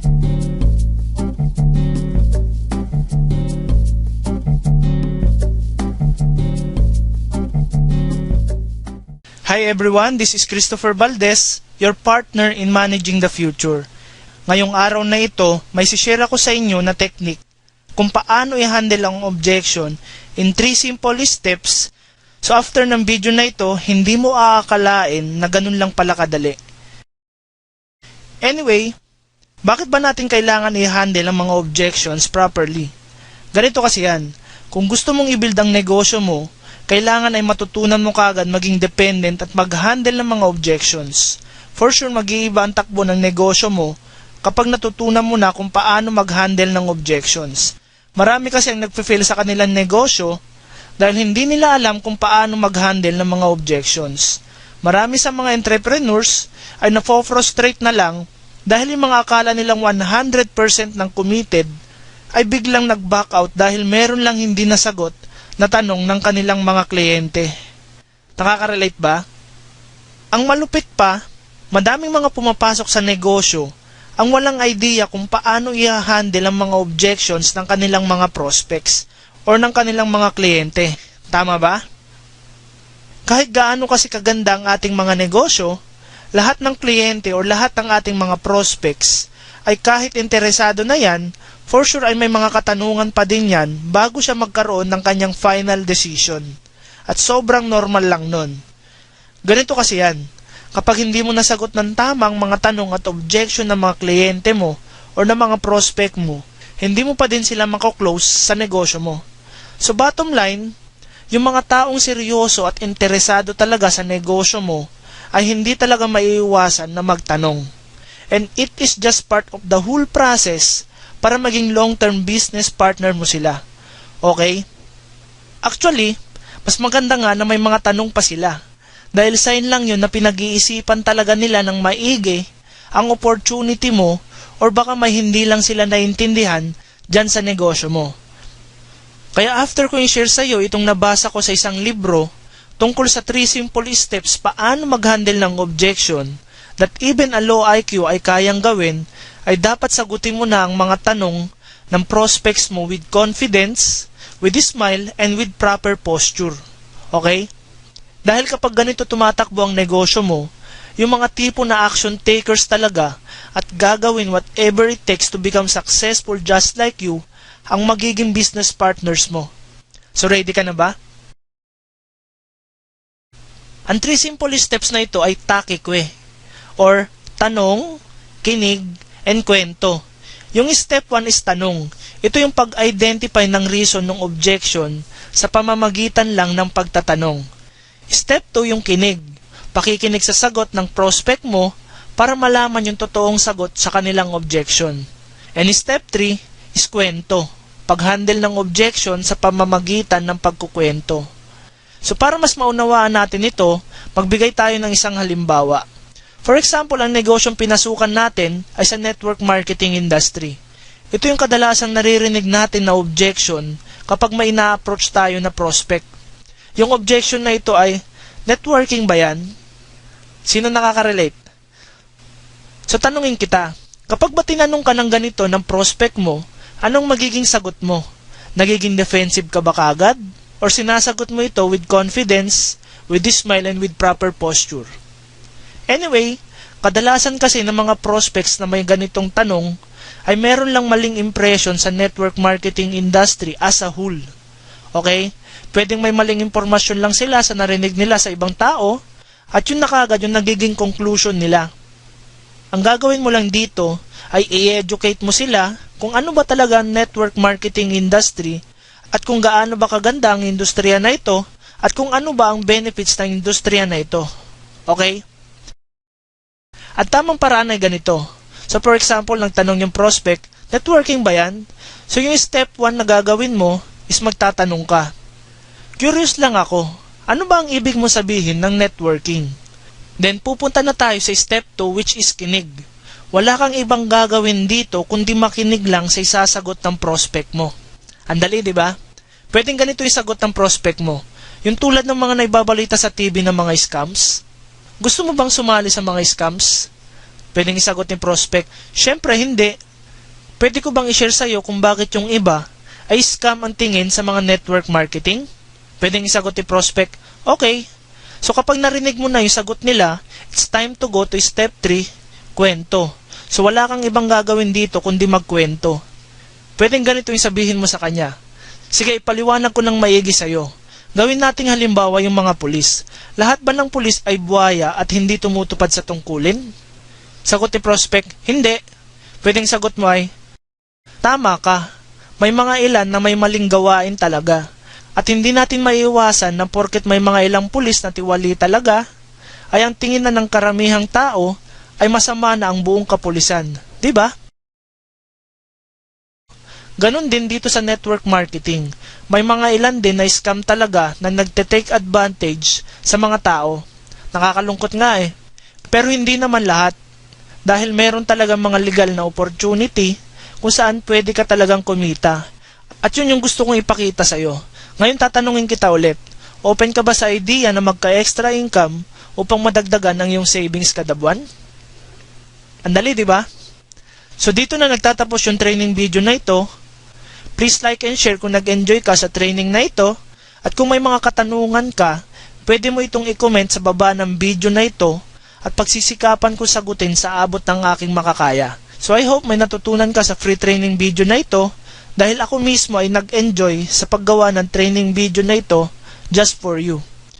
Hi everyone, this is Christopher Valdez, your partner in managing the future. Ngayong araw na ito, may sishare ako sa inyo na technique kung paano i-handle ang objection in 3 simple steps. So after ng video na ito, hindi mo aakalain na ganun lang pala kadali. Anyway, bakit ba natin kailangan i-handle ang mga objections properly? Ganito kasi yan, kung gusto mong i-build ang negosyo mo, kailangan ay matutunan mo kaagad maging dependent at mag-handle ng mga objections. For sure, mag-iiba ang takbo ng negosyo mo kapag natutunan mo na kung paano mag-handle ng objections. Marami kasi ang nagpe-fail sa kanilang negosyo dahil hindi nila alam kung paano mag-handle ng mga objections. Marami sa mga entrepreneurs ay nafo-frustrate na lang dahil yung mga akala nilang 100% ng committed ay biglang nag-back out dahil meron lang hindi nasagot na tanong ng kanilang mga kliyente. Nakaka-relate ba? Ang malupit pa, madaming mga pumapasok sa negosyo ang walang idea kung paano i-handle ang mga objections ng kanilang mga prospects or ng kanilang mga kliyente. Tama ba? Kahit gaano kasi kaganda ang ating mga negosyo, lahat ng kliyente or lahat ng ating mga prospects ay kahit interesado na yan, for sure ay may mga katanungan pa din yan bago siya magkaroon ng kanyang final decision. At sobrang normal lang nun. Ganito kasi yan. Kapag hindi mo nasagot ng tamang mga tanong at objection ng mga kliyente mo o ng mga prospect mo, hindi mo pa din sila mako-close sa negosyo mo. So bottom line, yung mga taong seryoso at interesado talaga sa negosyo mo ay hindi talaga maiiwasan na magtanong. And it is just part of the whole process para maging long-term business partner mo sila. Okay? Actually, mas maganda nga na may mga tanong pa sila. Dahil sign lang yun na pinag-iisipan talaga nila ng maigi ang opportunity mo or baka may hindi lang sila naintindihan dyan sa negosyo mo. Kaya after ko i-share sa iyo itong nabasa ko sa isang libro tungkol sa 3 simple steps paano mag-handle ng objection that even a low IQ ay kayang gawin, ay dapat sagutin mo na ang mga tanong ng prospects mo with confidence, with a smile, and with proper posture. Okay? Dahil kapag ganito tumatakbo ang negosyo mo, yung mga tipo na action takers talaga at gagawin whatever it takes to become successful just like you, ang magiging business partners mo. So ready ka na ba? Ang 3 simple steps na ito ay takikwe or tanong, kinig, and kwento. Yung step 1 is tanong. Ito yung pag-identify ng reason ng objection sa pamamagitan lang ng pagtatanong. Step 2 yung kinig. Pakikinig sa sagot ng prospect mo para malaman yung totoong sagot sa kanilang objection. And step 3 is kwento. Pag-handle ng objection sa pamamagitan ng pagkukwento. So para mas maunawaan natin ito, magbigay tayo ng isang halimbawa. For example, ang negosyong pinasukan natin ay sa network marketing industry. Ito yung kadalasang naririnig natin na objection kapag may ina-approach tayo na prospect. Yung objection na ito ay, networking ba yan? Sino nakaka-relate? So tanungin kita, kapag ba tinanong ka ng ganito ng prospect mo, anong magiging sagot mo? Nagiging defensive ka ba kaagad? Or sinasagot mo ito with confidence, with a smile, and with proper posture? Anyway, kadalasan kasi ng mga prospects na may ganitong tanong ay meron lang maling impression sa network marketing industry as a whole. Okay? Pwedeng may maling impormasyon lang sila sa narinig nila sa ibang tao at yun na kaagad yung nagiging conclusion nila. Ang gagawin mo lang dito ay i-educate mo sila kung ano ba talaga ang network marketing industry at kung gaano ba kaganda ang industriya na ito at kung ano ba ang benefits ng industriya na ito. Okay? At tamang paraan ay ganito. So for example, nagtanong yung prospect, networking ba yan? So yung step 1 na gagawin mo is magtatanong ka. Curious lang ako, ano ba ang ibig mo sabihin ng networking? Then pupunta na tayo sa step 2 which is kinig. Wala kang ibang gagawin dito kundi makinig lang sa isasagot ng prospect mo. Andali, di ba? Pwedeng ganito yung sagot ng prospect mo. Yung tulad ng mga naibabalita sa TV ng mga scams. Gusto mo bang sumali sa mga scams? Pwedeng isagot ni prospect, syempre hindi, Pwede ko bang i-share sa'yo kung bakit yung iba ay scam ang tingin sa mga network marketing? Pwedeng isagot ni prospect, okay. So kapag narinig mo na yung sagot nila, it's time to go to step 3, kwento. So wala kang ibang gagawin dito kundi magkwento. Pwedeng ganito yung sabihin mo sa kanya. Sige, ipaliwanag ko ng maigi sa'yo. Gawin nating halimbawa yung mga pulis. Lahat ba ng pulis ay buhaya at hindi tumutupad sa tungkulin? Sagot ni prospect, hindi. Pwedeng sagot mo ay, tama ka. May mga ilan na may maling gawain talaga. At hindi natin maiiwasan na porket may mga ilang pulis na tiwali talaga, ay ang tingin na ng karamihang tao ay masama na ang buong kapulisan. Diba? Ganon din dito sa network marketing. May mga ilan din na scam talaga na nagte-take advantage sa mga tao. Nakakalungkot nga eh. Pero hindi naman lahat. Dahil meron talagang mga legal na opportunity kung saan pwede ka talagang kumita. At yun yung gusto kong ipakita sa'yo. Ngayon tatanungin kita ulit. Open ka ba sa idea na magka-extra income upang madagdagan ang iyong savings kada buwan? Andali, di ba? So dito na nagtatapos yung training video na ito. Please like and share kung nag-enjoy ka sa training na ito. At kung may mga katanungan ka, pwede mo itong i-comment sa baba ng video na ito at pagsisikapan ko sagutin sa abot ng aking makakaya. So I hope may natutunan ka sa free training video na ito dahil ako mismo ay nag-enjoy sa paggawa ng training video na ito just for you.